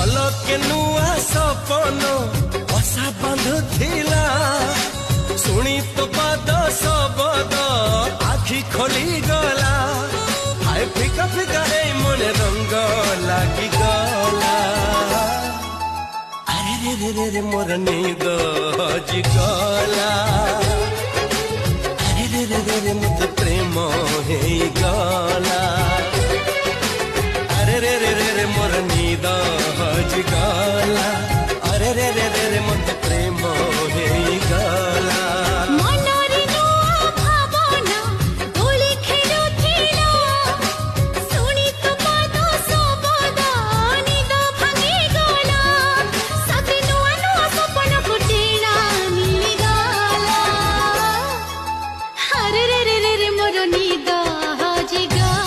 पलके नुआ सपन बसा बांधुथिला शुणी तो पाद शबद आखि खोली गला हाय फिका फिका रे मन रंग लागी गला अरे रे रे रे रे मोर निद हजि गला अरे रे रे रे रे मत प्रेम हे गला।